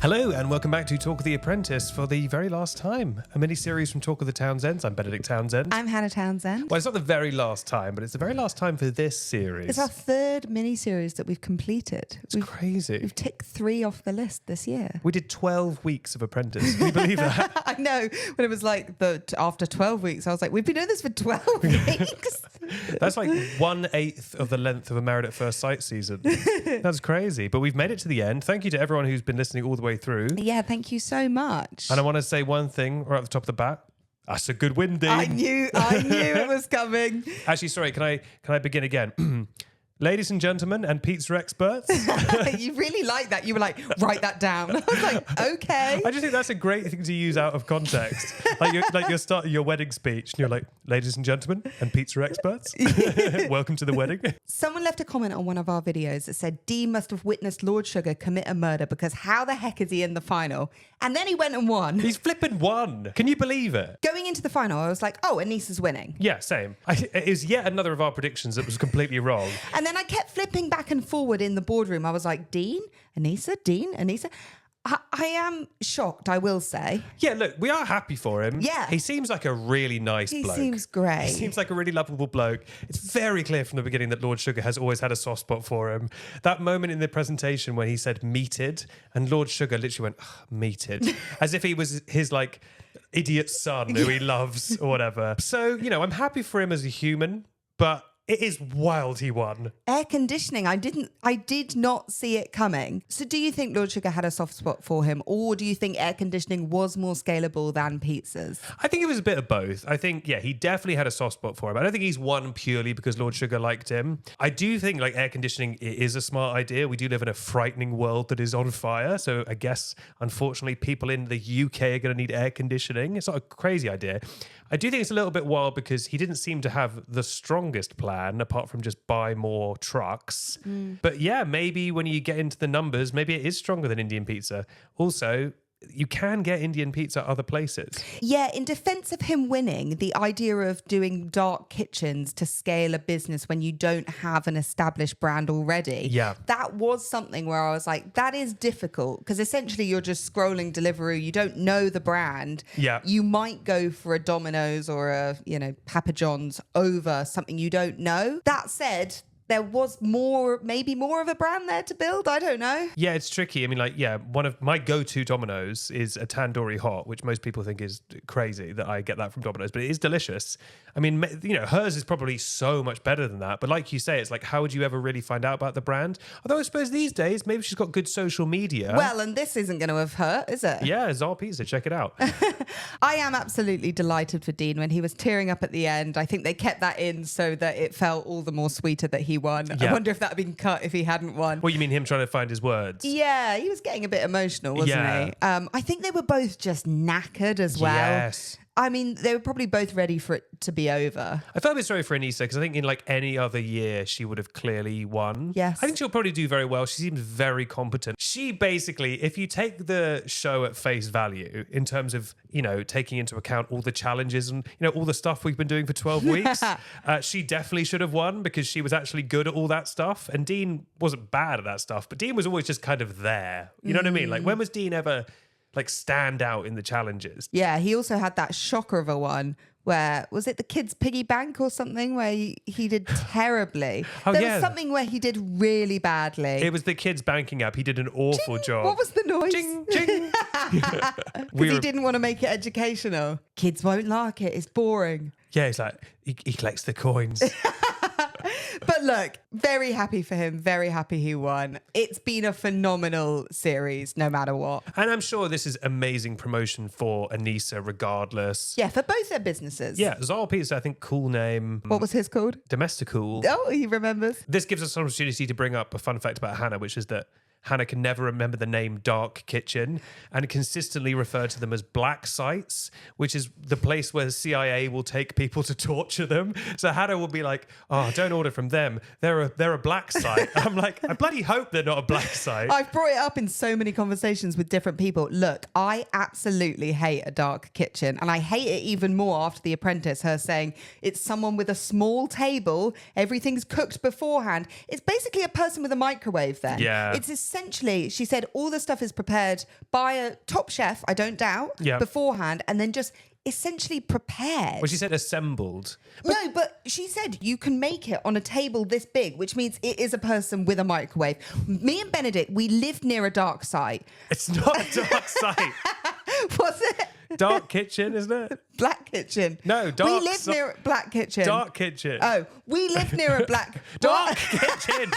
Hello and welcome back to Talk of the Apprentice for the very last time. A mini-series from Talk of the Townsends. I'm Benedict Townsend. I'm Hannah Townsend. Well, it's not the very last time, but it's the very last time for this series. It's our third mini-series that we've completed. It's crazy. We've ticked 3 off the list this year. We did 12 weeks of Apprentice. Can you believe that? I know. When it was like after 12 weeks, I was like, we've been doing this for 12 weeks. That's like 1/8 of the length of a Married at First Sight season. That's crazy. But we've made it to the end. Thank you to everyone who's been listening all the way through. Yeah, thank you so much. And I want to say one thing right at the top of the bat. That's a good win, Dean. I knew it was coming. Actually, sorry, can I begin again? Ladies and gentlemen and pizza experts. You really like that. You were like, write that down. I was like, okay. I just think that's a great thing to use out of context. You're starting your wedding speech and you're like, ladies and gentlemen and pizza experts, welcome to the wedding. Someone left a comment on one of our videos that said Dean must have witnessed Lord Sugar commit a murder because how the heck is he in the final? And then he went and won. He's flipping won. Can you believe it? Going into the final, I was like, oh, Anissa's winning. Yeah, same. It was yet another of our predictions that was completely wrong. And then I kept flipping back and forward in the boardroom. I was like, Dean, Anissa, Dean, Anissa. I am shocked, I will say. Yeah, look, we are happy for him. Yeah. He seems like a really nice bloke. He seems great. He seems like a really lovable bloke. It's very clear from the beginning that Lord Sugar has always had a soft spot for him. That moment in the presentation when he said meated, and Lord Sugar literally went, meated, as if he was his like idiot son who he loves or whatever. So, I'm happy for him as a human, but it is wild he won. Air conditioning. I did not see it coming. So do you think Lord Sugar had a soft spot for him, or do you think air conditioning was more scalable than pizzas? I think it was a bit of both. I think, he definitely had a soft spot for him. I don't think he's won purely because Lord Sugar liked him. I do think air conditioning is a smart idea. We do live in a frightening world that is on fire. So I guess, unfortunately, people in the UK are going to need air conditioning. It's not a crazy idea. I do think it's a little bit wild because he didn't seem to have the strongest plan apart from just buy more trucks. But yeah, maybe when you get into the numbers, maybe it is stronger than Indian pizza. Also, you can get Indian pizza other places. Yeah, in defense of him winning, the idea of doing dark kitchens to scale a business when you don't have an established brand already, that was something where I was like, that is difficult because essentially you're just scrolling Deliveroo, you don't know the brand. Yeah. You might go for a Domino's or a, Papa John's over something you don't know. That said, there was maybe more of a brand there to build. I don't know. Yeah, it's tricky. I mean, one of my go-to Domino's is a tandoori hot, which most people think is crazy that I get that from Domino's, but it is delicious. I mean, hers is probably so much better than that. But like you say, it's like, how would you ever really find out about the brand? Although I suppose these days, maybe she's got good social media. Well, and this isn't going to have hurt, is it? Yeah, Czar Pizza, check it out. I am absolutely delighted for Dean when he was tearing up at the end. I think they kept that in so that it felt all the more sweeter that he won. Yeah. I wonder if that had been cut if he hadn't won. Well, you mean him trying to find his words? Yeah, he was getting a bit emotional, wasn't he? I think they were both just knackered as well. Yes. I mean, they were probably both ready for it to be over. I felt a bit sorry for Anissa because I think in any other year she would have clearly won. Yes. I think she'll probably do very well. She seems very competent. She basically, if you take the show at face value in terms of, taking into account all the challenges and, all the stuff we've been doing for 12 weeks, she definitely should have won because she was actually good at all that stuff. And Dean wasn't bad at that stuff, but Dean was always just kind of there. You know what I mean? When was Dean ever stand out in the challenges? Yeah, he also had that shocker of a one where, was it the kids' piggy bank or something where he did terribly? There was something where he did really badly. It was the kids' banking app. He did an awful job. What was the noise? Ching, ching. Because he didn't want to make it educational. Kids won't like it. It's boring. Yeah, he's like, he collects the coins. But look, very happy for him. Very happy he won. It's been a phenomenal series, no matter what. And I'm sure this is amazing promotion for Anissa, regardless. Yeah, for both their businesses. Yeah, Czar Pizza, I think, cool name. What was his called? Domesticool. Oh, he remembers. This gives us an opportunity to bring up a fun fact about Hannah, which is that Hannah can never remember the name Dark Kitchen and consistently refer to them as black sites, which is the place where the CIA will take people to torture them. So Hannah will be like, oh, don't order from from them. They're a black site. I'm like, I bloody hope they're not a black site. I've brought it up in so many conversations with different people. Look, I absolutely hate a dark kitchen, and I hate it even more after The Apprentice, her saying it's someone with a small table, everything's cooked beforehand. It's basically a person with a microwave then. Yeah. It's essentially, she said, all the stuff is prepared by a top chef, I don't doubt, beforehand, and then just essentially prepared. Well, she said assembled. But she said you can make it on a table this big, which means it is a person with a microwave. Me and Benedict, we lived near a dark site. It's not a dark site. Was it? Dark kitchen, isn't it? Black kitchen. No, dark. We lived near a black kitchen. Dark kitchen. Oh, we lived near a black... Dark kitchen.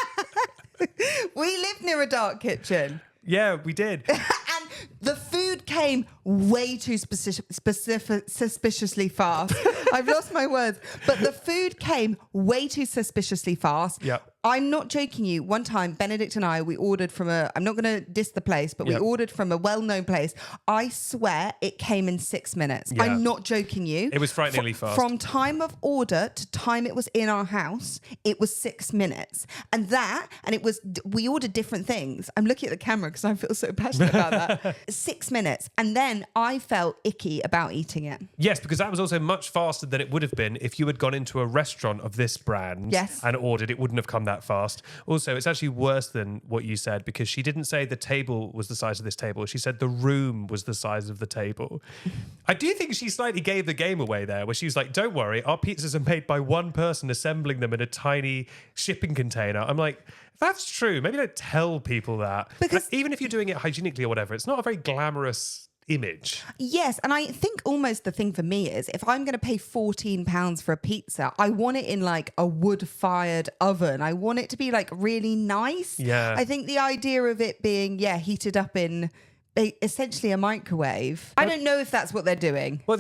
We lived near a dark kitchen. Yeah, we did. And the food came way too suspiciously fast. I've lost my words. But the food came way too suspiciously fast. Yeah. I'm not joking you. One time, Benedict and I, we ordered from I'm not going to diss the place, but we ordered from a well-known place. I swear it came in 6 minutes. Yeah. I'm not joking you. It was frighteningly fast. From time of order to time it was in our house, it was 6 minutes. And we ordered different things. I'm looking at the camera because I feel so passionate about that. 6 minutes. And then I felt icky about eating it. Yes, because that was also much faster than it would have been if you had gone into a restaurant of this brand and ordered. It wouldn't have come that fast. Also, it's actually worse than what you said because she didn't say the table was the size of this table. She said the room was the size of the table. I do think she slightly gave the game away there where she was like, don't worry, our pizzas are made by one person assembling them in a tiny shipping container. I'm like, that's true. Maybe don't tell people that. Because even if you're doing it hygienically or whatever, it's not a very glamorous image. Yes, and I think almost the thing for me is if I'm going to pay £14 for a pizza, I want it in like a wood-fired oven. I want it to be like really nice. Yeah. I think the idea of it being, heated up in essentially a microwave. I don't know if that's what they're doing. Well,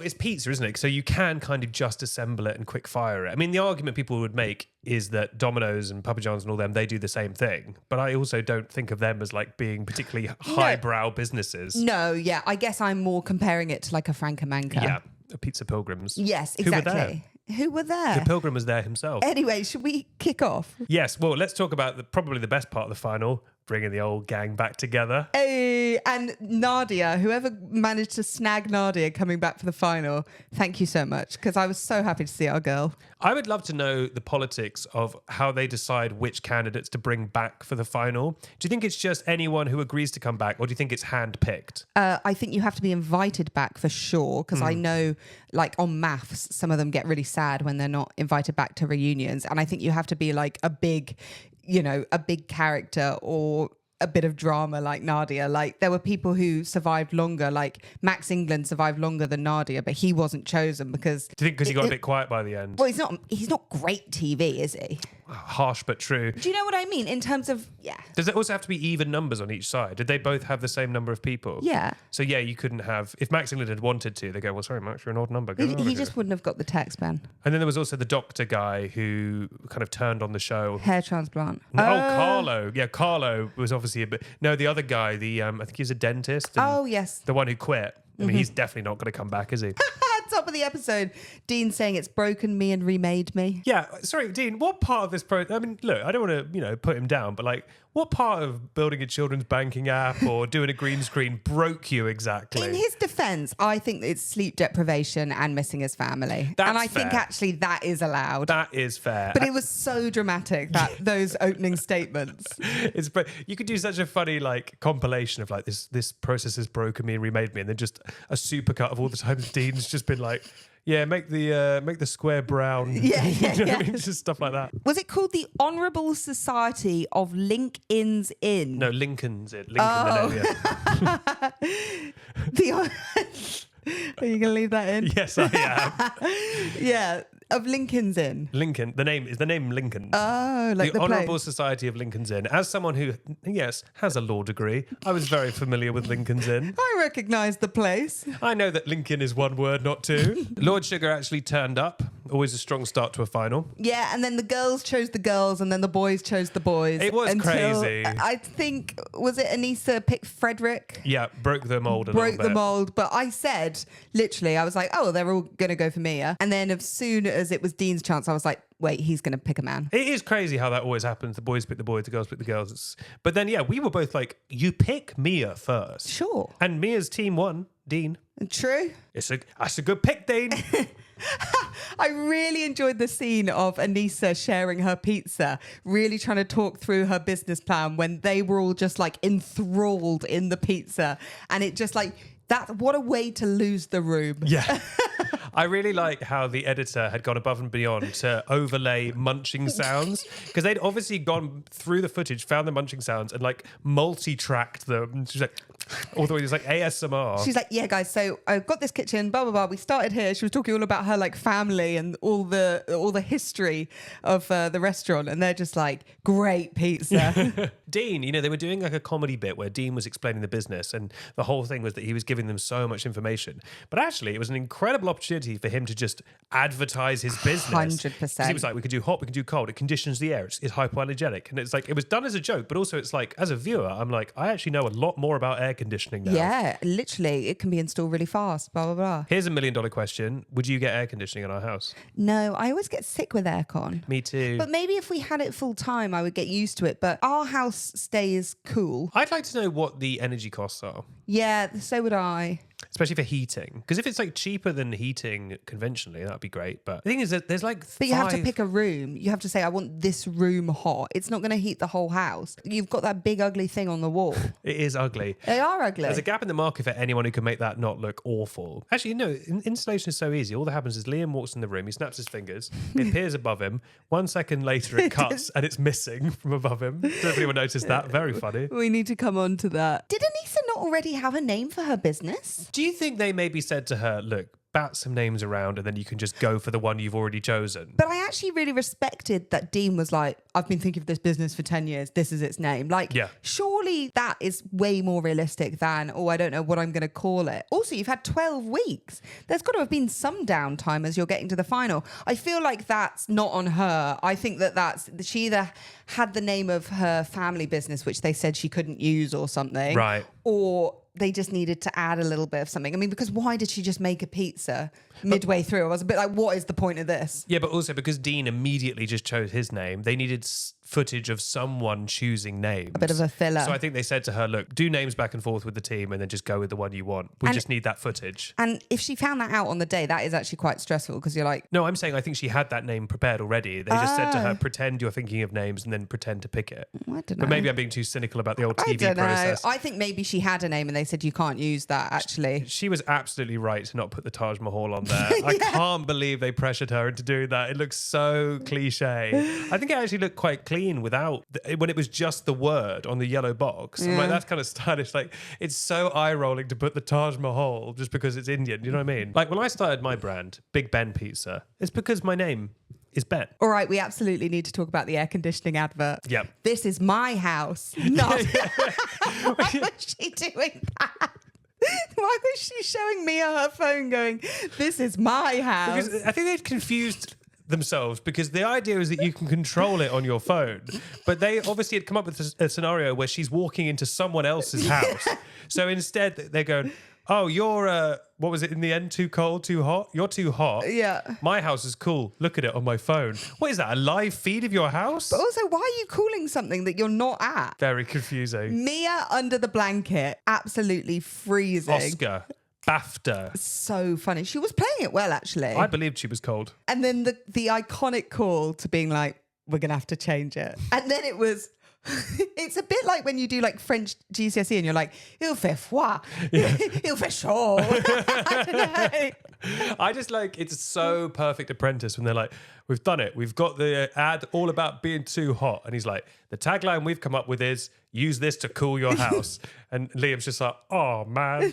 it's pizza, isn't it? So you can kind of just assemble it and quick fire it. I mean, the argument people would make is that Domino's and Papa John's and all them, they do the same thing. But I also don't think of them as like being particularly highbrow businesses. No, yeah. I guess I'm more comparing it to like a Franca Manca. Yeah, a Pizza Pilgrims. Yes, exactly. Who were there? The Pilgrim was there himself. Anyway, should we kick off? Yes. Well, let's talk about probably the best part of the final, bringing the old gang back together. Hey, and Nadia, whoever managed to snag Nadia coming back for the final, thank you so much, because I was so happy to see our girl. I would love to know the politics of how they decide which candidates to bring back for the final. Do you think it's just anyone who agrees to come back, or do you think it's hand-picked? I think you have to be invited back for sure, because I know, like on maths, some of them get really sad when they're not invited back to reunions, and I think you have to be like a big character or a bit of drama like Nadia. Like there were people who survived longer, like Max England survived longer than Nadia, but he wasn't chosen because... Do you think because he got a bit quiet by the end? Well, he's not great TV, is he? Harsh but true. Do you know what I mean? In terms of, Does it also have to be even numbers on each side? Did they both have the same number of people? Yeah. So you couldn't have... If Max England had wanted to, they go, well, sorry, Max, you're an odd number. He just wouldn't have got the text, Ben. And then there was also the doctor guy who kind of turned on the show. Hair transplant. Carlo. Yeah, Carlo was obviously a bit... No, the other guy, I think he's a dentist. Yes. The one who quit. I mean, he's definitely not going to come back, is he? Top of the episode, Dean saying it's broken me and remade me. Yeah, sorry, Dean, what part of this I mean, look, I don't want to, put him down, but like, what part of building a children's banking app or doing a green screen broke you exactly? In his defense, I think it's sleep deprivation and missing his family. That's and I fair. think actually that is allowed. That is fair. But it was so dramatic, those opening statements. You could do such a funny like compilation of like this process has broken me and remade me, and then just a supercut of all the times Dean's just been like, yeah, make the square brown. Yeah. You know what I mean? Just stuff like that. Was it called the Honourable Society of Lincoln's Inn? No, Lincoln's Inn. The Are you going to leave that in? Yes, I am. Yeah, of Lincoln's Inn. Lincoln. The name Lincoln. Oh, like the Honourable place. Society of Lincoln's Inn. As someone who, yes, has a law degree, I was very familiar with Lincoln's Inn. I recognise the place. I know that Lincoln is one word, not two. Lord Sugar actually turned up. Always a strong start to a final. Yeah, and then the girls chose the girls, and then the boys chose the boys. It was crazy. I think, was it Anissa picked Frederick? Yeah, broke the mould a little bit. Broke the mould. But I said, literally, I was like, oh, they're all going to go for Mia. And then as soon as it was Dean's chance, I was like, wait, he's going to pick a man. It is crazy how that always happens. The boys pick the boys, the girls pick the girls. But then, yeah, we were both like, you pick Mia first. Sure. And Mia's team won, Dean. True. That's a good pick, Dean. I really enjoyed the scene of Anissa sharing her pizza, really trying to talk through her business plan when they were all just like enthralled in the pizza. And it just like, what a way to lose the room. Yeah. I really like how the editor had gone above and beyond to overlay munching sounds, because they'd obviously gone through the footage, found the munching sounds, and like multi-tracked them. She's like, all the way, it's like ASMR. She's like, yeah, guys, so I've got this kitchen, blah, blah, blah. We started here. She was talking all about her like family and all the history of the restaurant. And they're just like, great pizza. Dean, they were doing like a comedy bit where Dean was explaining the business, and the whole thing was that he was giving them so much information. But actually, it was an incredible opportunity for him to just advertise his business. 100%. He was like, we could do hot, we could do cold. It conditions the air. It's hypoallergenic. And it's like, it was done as a joke, but also it's like, as a viewer, I'm like, I actually know a lot more about air conditioning now. Yeah, literally, it can be installed really fast, blah, blah, blah. Here's $1 million question. Would you get air conditioning in our house? No, I always get sick with aircon. Me too. But maybe if we had it full time, I would get used to it. But our house stays cool. I'd like to know what the energy costs are. Yeah, so would I. Especially for heating. Because if it's like cheaper than heating conventionally, that'd be great. But the thing is that there's like But you have to pick a room. You have to say, I want this room hot. It's not going to heat the whole house. You've got that big ugly thing on the wall. It is ugly. They are ugly. There's a gap in the market for anyone who can make that not look awful. Actually, no, installation is so easy. All that happens is Liam walks in the room, he snaps his fingers, it appears above him. 1 second later, it cuts and it's missing from above him. Does anyone notice that? Very funny. We need to come on to that. Did Anissa not already have a name for her business? Do you think they maybe said to her, look, bat some names around and then you can just go for the one you've already chosen? But I actually really respected that Dean was like, I've been thinking of this business for 10 years. This is its name. Like, yeah. Surely that is way more realistic than, I don't know what I'm going to call it. Also, you've had 12 weeks. There's got to have been some downtime as you're getting to the final. I feel like that's not on her. I think she either had the name of her family business, which they said she couldn't use or something. Right. Or they just needed to add a little bit of something. I mean, because why did she just make a pizza midway through? I was a bit like, what is the point of this? Yeah, but also because Dean immediately just chose his name, they needed footage of someone choosing names. A bit of a filler. So I think they said to her, look, do names back and forth with the team and then just go with the one you want. We just need that footage. And if she found that out on the day, that is actually quite stressful because you're like... No, I'm saying I think she had that name prepared already. They just said to her, pretend you're thinking of names and then pretend to pick it. I don't know. But maybe I'm being too cynical about the old TV process. I think maybe she had a name and they said you can't use that, actually. She was absolutely right to not put the Taj Mahal on there. Yeah. I can't believe they pressured her into doing that. It looks so cliche. I think it actually looked quite clean without... when it was just the word on the yellow box. Yeah. I'm like, that's kind of stylish. Like, it's so eye-rolling to put the Taj Mahal just because it's Indian. You know what I mean? Like, when I started my brand, Big Ben Pizza, it's because my name is Ben. All right, we absolutely need to talk about the air conditioning advert. Yep. This is my house. Not... Why was she doing that? Why was she showing me her phone going, this is my house? Because I think they'd confused themselves, because the idea is that you can control it on your phone, but they obviously had come up with a scenario where she's walking into someone else's house. So instead they're going, oh, you're what was it in the end, too cold, too hot? You're too hot. Yeah. My house is cool. Look at it on my phone. What is that, a live feed of your house? But also, why are you calling something that you're not at? Very confusing. Mia under the blanket, absolutely freezing. Oscar. BAFTA. So funny. She was playing it well, actually. I believed she was cold. And then the iconic call to being like, we're going to have to change it. And then it was... It's a bit like when you do like French GCSE and you're like, il fait froid, il fait chaud. I don't know. I just like, it's so perfect Apprentice when they're like, we've done it. We've got the ad all about being too hot. And he's like, the tagline we've come up with is, use this to cool your house. And Liam's just like, oh, man.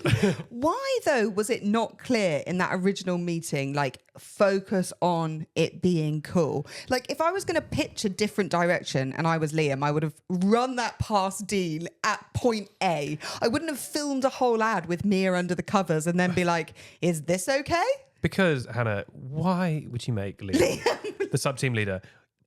Why, though, was it not clear in that original meeting, like, focus on it being cool? Like, if I was going to pitch a different direction and I was Liam, I would have run that past Dean at point A. I wouldn't have filmed a whole ad with Mia under the covers and then be like, is this okay? Because, Hannah, why would you make Liam the sub-team leader?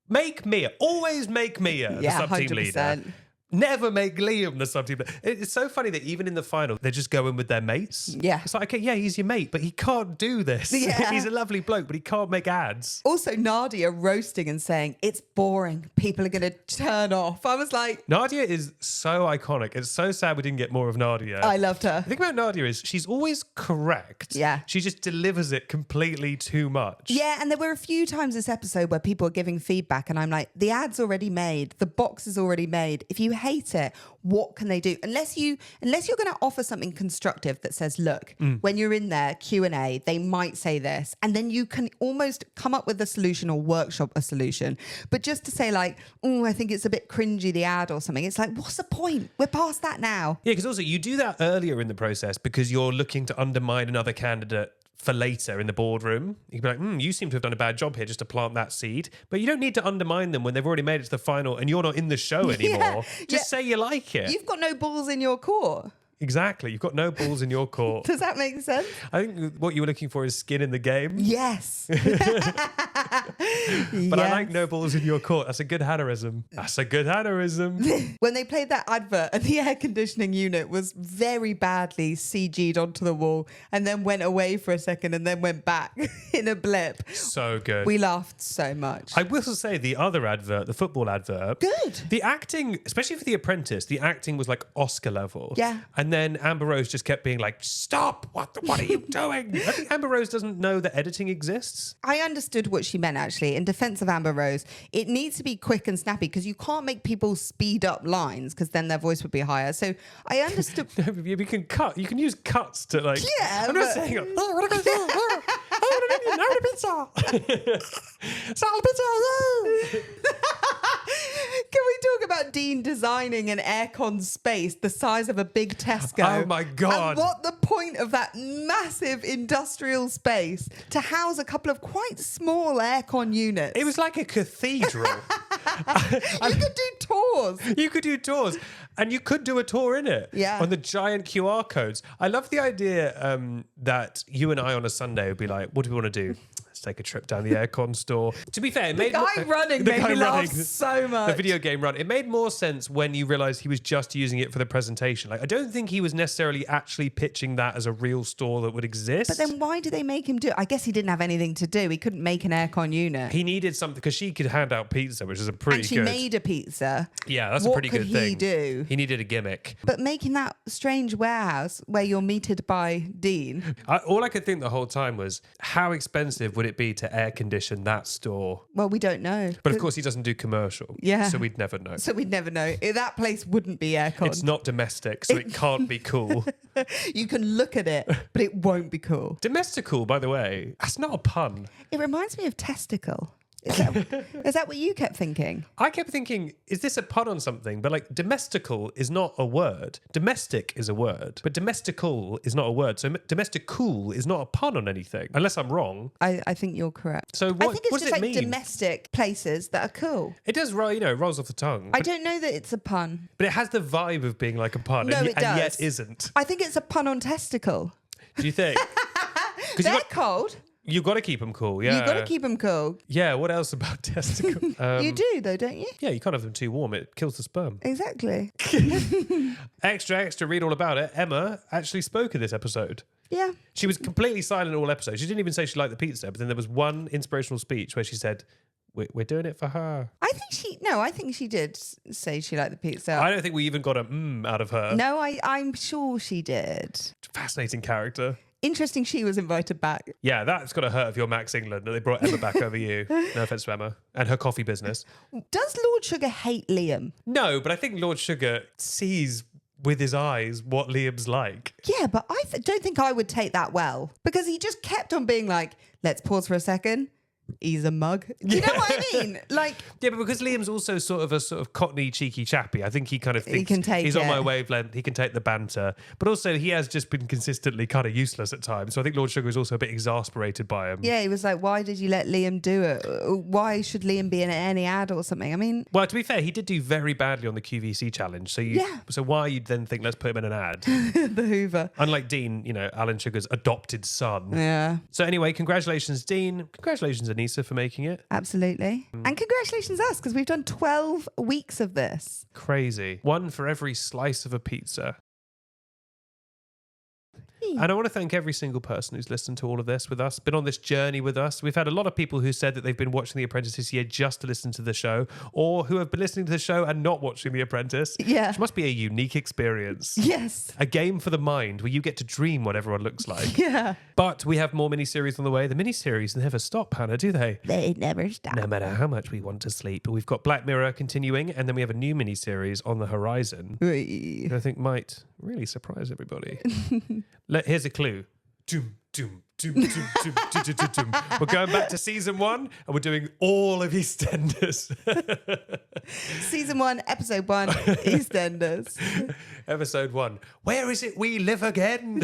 Make Mia. Always make Mia the sub-team leader. Never make Liam the sub-team. It's so funny that even in the final, they're just going with their mates. Yeah. It's like, okay, yeah, he's your mate, but he can't do this. Yeah. He's a lovely bloke, but he can't make ads. Also, Nadia roasting and saying, it's boring. People are going to turn off. I was like... Nadia is so iconic. It's so sad we didn't get more of Nadia. I loved her. The thing about Nadia is she's always correct. Yeah. She just delivers it completely too much. Yeah, and there were a few times this episode where people were giving feedback and I'm like, the ad's already made. The box is already made. If you hate it, what can they do? Unless you're going to offer something constructive that says, look, when you're in there, Q&A, they might say this, and then you can almost come up with a solution or workshop a solution. But just to say like, oh, I think it's a bit cringy, the ad or something. It's like, what's the point? We're past that now. Yeah, because also you do that earlier in the process because you're looking to undermine another candidate for later in the boardroom. You can be like, you seem to have done a bad job here just to plant that seed. But you don't need to undermine them when they've already made it to the final and you're not in the show anymore. Just say you like it. You've got no balls in your court. Exactly. You've got no balls in your court. Does that make sense? I think what you were looking for is skin in the game. Yes. But I like no balls in your court. That's a good Hannah-ism. That's a good Hannah-ism. When they played that advert and the air conditioning unit was very badly CG'd onto the wall and then went away for a second and then went back in a blip. So good. We laughed so much. I will say the other advert, the football advert. Good. The acting, especially for The Apprentice, the acting was like Oscar level. Yeah. And then Amber Rose just kept being like, stop, what are you doing? I think Amber Rose doesn't know that editing exists. I understood what she meant, actually. In defense of Amber Rose, it needs to be quick and snappy because you can't make people speed up lines because then their voice would be higher. So I understood. You can cut. You can use cuts to like. Yeah. I'm not saying. Oh, what am I pizza? Salt pizza. Can we talk about Dean designing an aircon space the size of a big Tesco? Oh my God. And what the point of that massive industrial space to house a couple of quite small aircon units? It was like a cathedral. You could do tours. You could do tours. And you could do a tour in it. Yeah. On the giant QR codes. I love the idea that you and I on a Sunday would be like, what do we want to do? Let's take a trip down the aircon store. To be fair, it made The guy running made me laugh so much. The video game run. It made more sense when you realised he was just using it for the presentation. Like, I don't think he was necessarily actually pitching that as a real store that would exist. But then why did they make him do it? I guess he didn't have anything to do. He couldn't make an aircon unit. He needed something because she could hand out pizza, which is a pretty and she good. made a pizza. Yeah, that's a pretty good thing. What could he do? He needed a gimmick. But making that strange warehouse where you're meted by Dean. All I could think the whole time was, how expensive would it be to air condition that store? Well, we don't know. But of course, he doesn't do commercial. Yeah. So we'd never know. So we'd never know. That place wouldn't be aircon. It's not domestic, so it can't be cool. You can look at it, but it won't be cool. Domestical, by the way, that's not a pun. It reminds me of testicle. Is that what you kept thinking? I kept thinking, is this a pun on something? But like, domestical is not a word. Domestic is a word, but domestical is not a word. So domesticool is not a pun on anything, unless I'm wrong. I think you're correct. So I what, think it's what does just it like mean? domestic places that are cool. It does roll, rolls off the tongue. I don't know that it's a pun. But it has the vibe of being like a pun, No, and, it does. and yet isn't. I think it's a pun on testicle. Do you think? They're cold. You've got to keep them cool, yeah. You've got to keep them cool. Yeah, what else about testicles? You do, though, don't you? Yeah, you can't have them too warm. It kills the sperm. Exactly. Extra, read all about it. Emma actually spoke in this episode. Yeah. She was completely silent all episode. She didn't even say she liked the pizza, but then there was one inspirational speech where she said, we're doing it for her. I think she did say she liked the pizza. I don't think we even got a out of her. No, I'm sure she did. Fascinating character. Interesting she was invited back. Yeah, that's got to hurt if you're Max England that they brought Emma back over you. No offense to Emma. And her coffee business. Does Lord Sugar hate Liam? No, but I think Lord Sugar sees with his eyes what Liam's like. Yeah, but I don't think I would take that well. Because he just kept on being like, let's pause for a second. He's a mug. Do you know what I mean? Like, yeah, but because Liam's also sort of cockney, cheeky chappy, I think he kind of thinks he can take he's on it. my wavelength. He can take the banter, but also he has just been consistently kind of useless at times. So I think Lord Sugar is also a bit exasperated by him. Yeah, he was like, why did you let Liam do it? Why should Liam be in any ad or something? I mean, well, to be fair, he did do very badly on the QVC challenge. So so why you'd then think let's put him in an ad? the Hoover. Unlike Dean, Alan Sugar's adopted son. Yeah. So anyway, congratulations, Dean. Congratulations, Vanessa for making it. Absolutely. And congratulations us, because we've done 12 weeks of this. Crazy. One for every slice of a pizza. And I want to thank every single person who's listened to all of this with us, been on this journey with us. We've had a lot of people who said that they've been watching The Apprentice this year just to listen to the show, or who have been listening to the show and not watching The Apprentice. Yeah. Which must be a unique experience. Yes. A game for the mind where you get to dream what everyone looks like. Yeah. But we have more miniseries on the way. The miniseries never stop, Hannah, do they? They never stop. No matter how much we want to sleep. We've got Black Mirror continuing, and then we have a new miniseries on the horizon that I think might really surprise everybody. Here's a clue. Doom, doom, doom, doom, doom, doom, doom, doom, doom. We're going back to season 1 and we're doing all of EastEnders. Season 1, episode 1, EastEnders. Episode 1. Where is it we live again?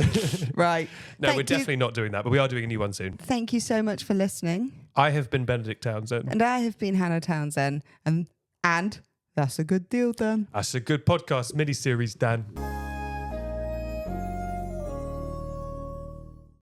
Right. No, we're definitely not doing that, but we are doing a new one soon. Thank you so much for listening. I have been Benedict Townsend. And I have been Hannah Townsend. And that's a good deal, Dan. That's a good podcast miniseries, Dan.